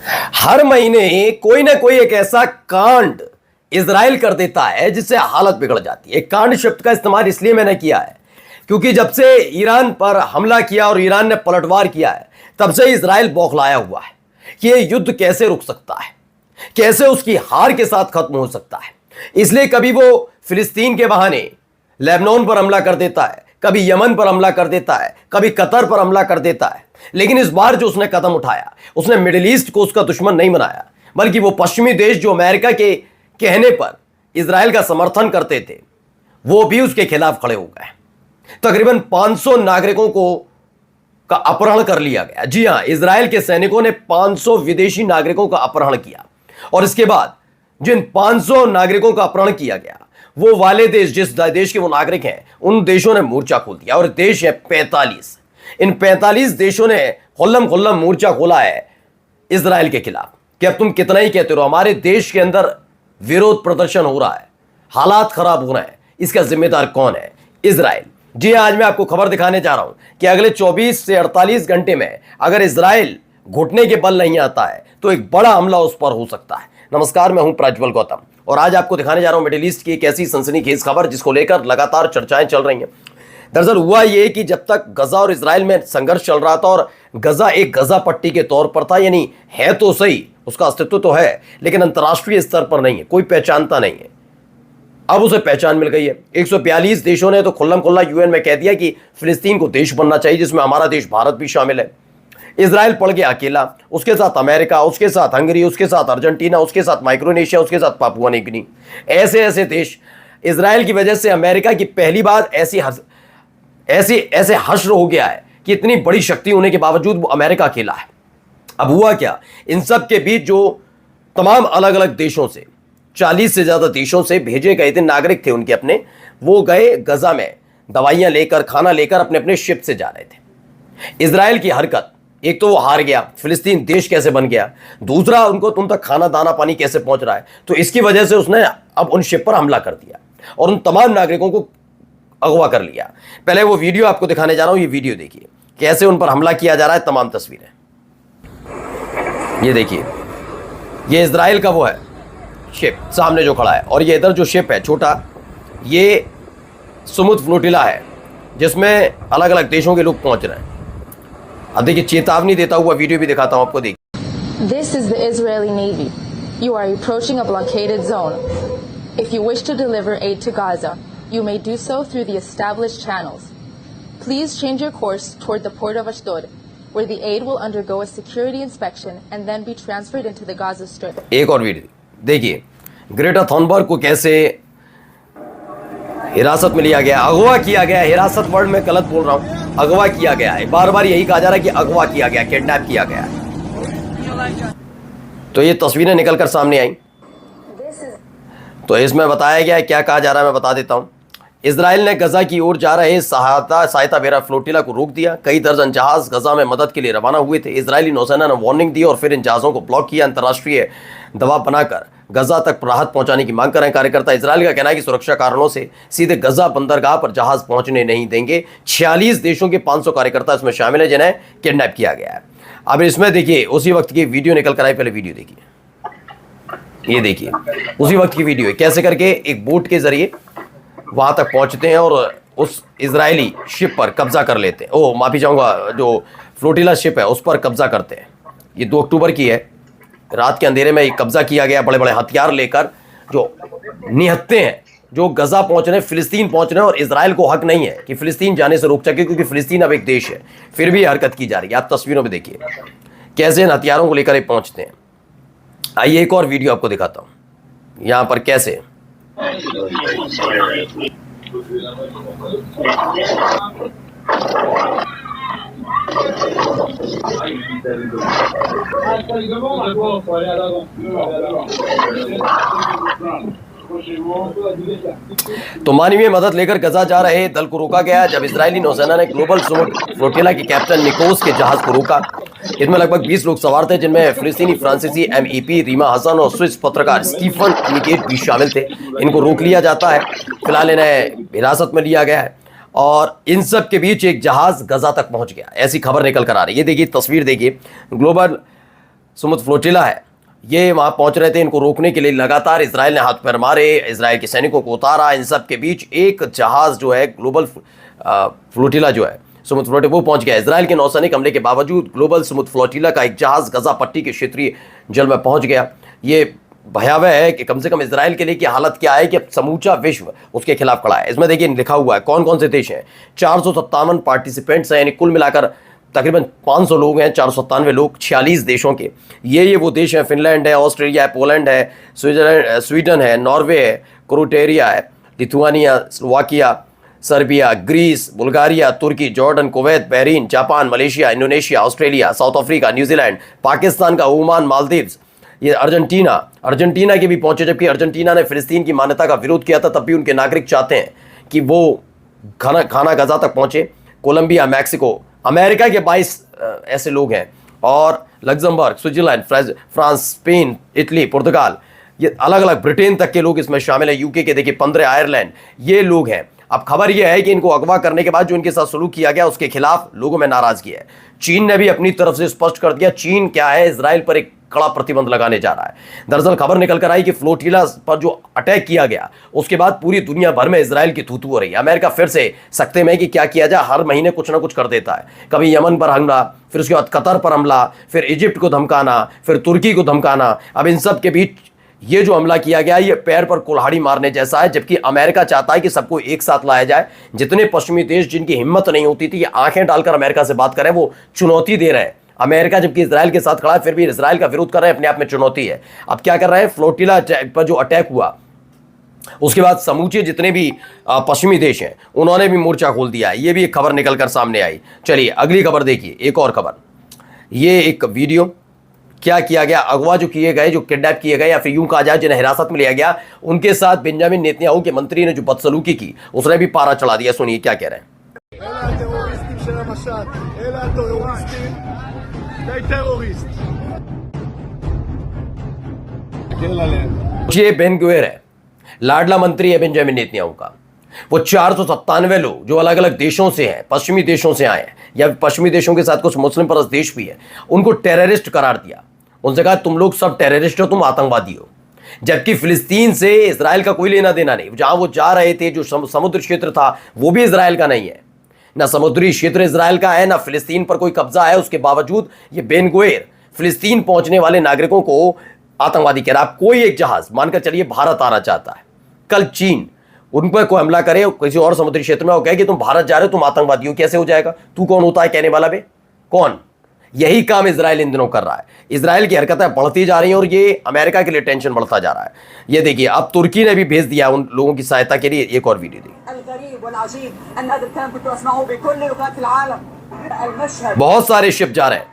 हर महीने कोई ना कोई एक ऐसा कांड इजराइल कर देता है जिससे हालत बिगड़ जाती है। कांड शब्द का इस्तेमाल इसलिए मैंने किया है क्योंकि जब से ईरान पर हमला किया और ईरान ने पलटवार किया है, तब से इजराइल बौखलाया हुआ है कि यह युद्ध कैसे रुक सकता है, कैसे उसकी हार के साथ खत्म हो सकता है। इसलिए कभी वो फिलिस्तीन के बहाने लेबनान पर हमला कर देता है, कभी यमन पर हमला कर देता है, कभी कतर पर हमला कर देता है। लेकिन इस बार जो उसने कदम उठाया, उसने मिडिल ईस्ट को उसका दुश्मन नहीं बनाया, बल्कि वो पश्चिमी देश जो अमेरिका के कहने पर इजराइल का समर्थन करते थे, वो भी उसके खिलाफ खड़े हो गए। तकरीबन 500 नागरिकों को का अपहरण कर लिया गया। जी हां, इजराइल के सैनिकों ने 500 विदेशी नागरिकों का अपहरण किया और इसके बाद जिन 500 नागरिकों का अपहरण किया गया, वो वाले देश, जिस देश के वो नागरिक हैं, उन देशों ने मोर्चा खोल दिया। और देश है 45। इन 45 देशों ने खुल्लम खुल्लम मोर्चा खोला है इजराइल के खिलाफ कि अब तुम कितना ही कहते रहो, हमारे देश के अंदर विरोध प्रदर्शन हो रहा है, हालात खराब हो रहे हैं, इसका जिम्मेदार कौन है? इजराइल। जी, आज मैं आपको खबर दिखाने जा रहा हूं कि अगले 24 से 48 घंटे में अगर इजराइल घुटने के बल नहीं आता है तो एक बड़ा हमला उस पर हो सकता है। नमस्कार, मैं हूं प्रज्वल गौतम और आज आपको दिखाने जा रहा हूं मिडिल ईस्ट की एक ऐसी सनसनीखेज खबर जिसको लेकर लगातार चर्चाएं चल रही हैं। दरअसल हुआ यह कि जब तक गजा और इजराइल में संघर्ष चल रहा था और गजा एक गजा पट्टी के तौर पर था, यानी है तो सही, उसका अस्तित्व तो है, लेकिन अंतर्राष्ट्रीय स्तर पर नहीं है, कोई पहचानता नहीं है। अब उसे पहचान मिल गई है। 142 देशों ने तो खुल्लम खुल्ला यूएन में कह दिया कि फिलिस्तीन को देश बनना चाहिए, जिसमें हमारा देश भारत भी शामिल है। इजराइल पड़ गया अकेला, उसके साथ अमेरिका, उसके साथ हंगरी, उसके साथ अर्जेंटीना, उसके साथ माइक्रोनेशिया, उसके साथ पापुआ न्यू गिनी। ऐसे ऐसे देश इजराइल की वजह से अमेरिका की पहली बार ऐसे हश्र हो गया है कि इतनी बड़ी शक्ति होने के बावजूद वो अमेरिका अकेला है। अब हुआ क्या, इन सब के बीच जो तमाम अलग अलग देशों से, 40 से ज्यादा देशों से भेजे गए थे नागरिक थे उनके अपने, वो गए गजा में दवाइयां लेकर, खाना लेकर अपने अपने शिप से जा रहे थे। इजराइल की हरकत, एक तो वो हार गया, फिलिस्तीन देश कैसे बन गया, दूसरा उनको तुम तक खाना दाना पानी कैसे पहुंच रहा है, तो इसकी वजह से उसने अब उन शिप पर हमला कर दिया और उन तमाम नागरिकों को अगवा कर लिया। पहले वो वीडियो आपको दिखाने जा रहा हूं, ये वीडियो देखिए कैसे उन पर हमला किया जा रहा है। तमाम तस्वीरें ये देखिए, ये इजराइल का वो है शिप सामने जो खड़ा है, और ये इधर जो शिप है छोटा, ये समुद्र फ्लोटिला है जिसमें अलग अलग देशों के लोग पहुंच रहे हैं। अब देखिए, चेतावनी देता हुआ वीडियो भी दिखाता हूं आपको, देखिए। This is the Israeli Navy. You are approaching a blockaded zone. If you wish to deliver aid to Gaza, you may do so through the established channels. Please change your course toward the port of Ashdod, where the aid will undergo a security inspection and then be transferred into the Gaza Strip. एक और video देखिए, Greta थॉनबर्ग को कैसे हिरासत में लिया गया, अगवा किया गया। हिरासत वर्ड में गलत बोल रहा हूं, अगवा किया गया है। बार बार यही कहा जा रहा है कि अगवा किया गया, किडनैप किया गया। तो ये तस्वीरें निकलकर सामने आई, तो इसमें बताया गया है क्या कहा जा रहा है, मैं बता देता हूं। इजराइल ने गजा की ओर जा रहे सहायता बेरा फ्लोटिला को रोक दिया। कई दर्जन जहाज गजा में मदद के लिए रवाना हुए थे। इजरायली नौसेना ने वार्निंग दी और फिर इन जहाज़ों को ब्लॉक किया। अंतर्राष्ट्रीय दबाव बनाकर गजा तक राहत पहुंचाने की मांग कर रहे हैं कार्यकर्ता। इजराइल का कहना है कि सुरक्षा कारणों से सीधे गजा बंदरगाह पर जहाज पहुंचने नहीं देंगे। 46 देशों के 500 कार्यकर्ता इसमें शामिल है जिन्हें किडनैप किया गया है। अब इसमें देखिए, उसी वक्त की वीडियो निकल कर आई, पहले वीडियो देखिए। ये देखिए, उसी वक्त की वीडियो है, कैसे करके एक बोट के जरिए वहां तक पहुंचते हैं और उस इजरायली शिप पर कब्जा कर लेते हैं। ओह, माफी चाहूंगा, जो फ्लोटिला शिप है उस पर कब्जा करते हैं। ये 2 अक्टूबर की है, रात के अंधेरे में ये कब्जा किया गया। बड़े बड़े हथियार लेकर जो निहत्ते हैं, जो गजा पहुंच रहे हैं, फिलिस्तीन पहुंच रहे हैं, और इजराइल को हक नहीं है कि फिलिस्तीन जाने से रोक सके, क्योंकि फिलिस्तीन अब एक देश है। फिर भी हरकत की जा रही है। आप तस्वीरों में देखिए कैसे इन हथियारों को लेकर ये पहुंचते हैं। आइए एक और वीडियो आपको दिखाता हूं, यहां पर कैसे तो मानवीय मदद लेकर गजा जा रहे दल को रोका गया जब इजरायली नौसेना ने ग्लोबल समुद्र फ्लोटिला के कैप्टन निकोस के जहाज को रोका। इसमें लगभग 20 लोग सवार थे, जिनमें फिलिस्तीनी फ्रांसीसी MEP रीमा हसन और स्विस पत्रकार स्टीफन मिकेट भी शामिल थे। इनको रोक लिया जाता है, फिलहाल इन्हें हिरासत में लिया गया है और इन सब के बीच एक जहाज गजा तक पहुंच गया, ऐसी खबर निकल कर आ रही है। ये देखिए तस्वीर, देखिए ग्लोबल समुद्र फ्लोटिला है, ये वहां पहुंच रहे थे। इनको रोकने के लिए लगातार इसराइल ने हाथ पैर मारे, इसराइल के सैनिकों को उतारा। इन सब के बीच एक जहाज जो है ग्लोबल फ्लोटिला जो है समुद्र फ्लोटिला वो पहुंच गया। इसराइल के नौसैनिक हमले के बावजूद ग्लोबल समुद्र फ्लोटिला का एक जहाज गजा पट्टी के क्षेत्रीय जल में पहुंच गया। ये भयावह है कि कम से कम इसराइल के लिए की हालत क्या है कि अब समूचा विश्व उसके खिलाफ खड़ा है। इसमें देखिए लिखा हुआ है कौन कौन से देश हैं। 457 पार्टिसिपेंट्स हैं, यानी कुल मिलाकर तकरीबन 500 लोग हैं, 497 लोग 46 देशों के। ये वो देश हैं, फिनलैंड है, ऑस्ट्रेलिया है, पोलैंड है, स्वीडन है, नॉर्वे है, क्रोएशिया है, Lithuania, Slovakia, Serbia, Greece, Bulgaria, तुर्की, Jordan, Kuwait, Bahrain, Japan, Malaysia, Indonesia, Australia, South Africa, New Zealand, Pakistan का ओमान, मालदीव्स, ये अर्जेंटीना के भी पहुंचे। जबकि अर्जेंटीना ने फिलिस्तीन की मान्यता का विरोध किया था, तब भी उनके नागरिक चाहते हैं कि वो खाना गजा तक पहुंचे। कोलंबिया, मैक्सिको, अमेरिका के 22 ऐसे लोग हैं, और Luxembourg, Switzerland, France, Spain, Italy, पुर्तगाल, ये अलग अलग, ब्रिटेन तक के लोग इसमें शामिल हैं। यूके के देखिए 15, आयरलैंड, ये लोग हैं। अब खबर यह है कि इनको अगवा करने के बाद जो इनके साथ सलूक किया गया उसके खिलाफ लोगों में नाराजगी है। चीन ने भी अपनी तरफ से स्पष्ट कर दिया। चीन क्या है, इजराइल पर एक कड़ा प्रतिबंध लगाने जा रहा है। दरअसल खबर निकल कर आई कि फ्लोटिला पर जो अटैक किया गया उसके बाद पूरी दुनिया भर में इजराइल की थू थू हो रही है। अमेरिका फिर से सख्ते में कि क्या किया जाए, हर महीने कुछ ना कुछ कर देता है। कभी यमन पर हमला, फिर उसके बाद कतर पर हमला, फिर इजिप्ट को धमकाना, फिर तुर्की को धमकाना। अब इन सब के बीच ये जो हमला किया गया ये पैर पर कुल्हाड़ी मारने जैसा है। जबकि अमेरिका चाहता है कि सबको एक साथ लाया जाए। जितने पश्चिमी देश जिनकी हिम्मत नहीं होती थी ये आंखें डालकर अमेरिका से बात करें, वो चुनौती दे रहे हैं। अमेरिका जबकि इजराइल के साथ खड़ा है, फिर भी इजराइल का विरोध कर रहे हैं, अपने आप में चुनौती है। अब क्या कर रहे हैं, फ्लोटिला पर जो अटैक हुआ उसके बाद समूचे जितने भी पश्चिमी देश हैं उन्होंने भी मोर्चा खोल दिया है। ये भी एक खबर निकलकर सामने आई। चलिए अगली खबर देखिए, एक और खबर। ये एक वीडियो, क्या किया गया, अगवा जो किए गए, जो किडनैप किए गए या फिर यूं कहा जाए जिन्हें हिरासत में लिया गया, उनके साथ बेंजामिन नेतन्याहू के मंत्री ने जो बदसलूकी की उसने भी पारा चढ़ा दिया। सुनिए क्या कह रहे हैं। ये बेन गुवेर है, लाडला मंत्री है बेंजामिन नेतन्याहू का। वो 497 लोग जो अलग अलग देशों से हैं, पश्चिमी देशों से आए हैं, या पश्चिमी देशों के साथ कुछ मुस्लिम परस्त देश भी है, उनको टेररिस्ट करार दिया। उनसे कहा तुम लोग सब टेररिस्ट हो, तुम आतंकवादी हो। जबकि फिलिस्तीन से इजराइल का कोई लेना देना नहीं। जहां वो जा रहे थे, जो समुद्र क्षेत्र था वो भी इजराइल का नहीं है, ना समुद्री क्षेत्र इजराइल का है, ना फिलिस्तीन पर कोई कब्जा है। उसके बावजूद ये बेन गुवेर फिलिस्तीन पहुंचने वाले नागरिकों को आतंकवादी कह रहा है। कोई एक जहाज मानकर चलिए भारत आना चाहता है, कल चीन उन पर कोई हमला करे किसी और समुद्री क्षेत्र में, वो कहे कि तुम भारत जा रहे हो, तुम आतंकवादी हो, कैसे हो जाएगा? तू कौन होता है कहने वाला बे? कौन? यही काम इजराइल इन दिनों कर रहा है। इजराइल की हरकतें बढ़ती जा रही हैं और ये अमेरिका के लिए टेंशन बढ़ता जा रहा है। ये देखिए अब तुर्की ने भी भेज दिया उन लोगों की सहायता के लिए। एक और वीडियो देखिए। बहुत सारे शिप जा रहे हैं,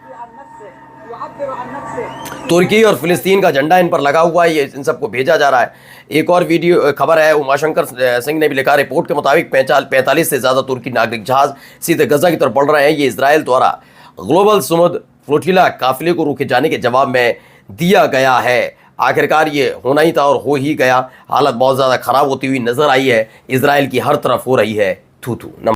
तुर्की और फिलिस्तीन का झंडा इन पर लगा हुआ है, ये इन सबको भेजा जा रहा है। एक और वीडियो खबर है, उमाशंकर सिंह ने भी लिखा, रिपोर्ट के मुताबिक 45 से ज्यादा तुर्की नागरिक जहाज सीधे गजा की तरफ बढ़ रहे हैं। ये इजराइल द्वारा ग्लोबल समुद्र फ्लोटिला काफिले को रोके जाने के जवाब में दिया गया है। आखिरकार ये होना ही था और हो ही गया। हालत बहुत ज्यादा खराब होती हुई नजर आई है। इजराइल की हर तरफ हो रही है थू थू।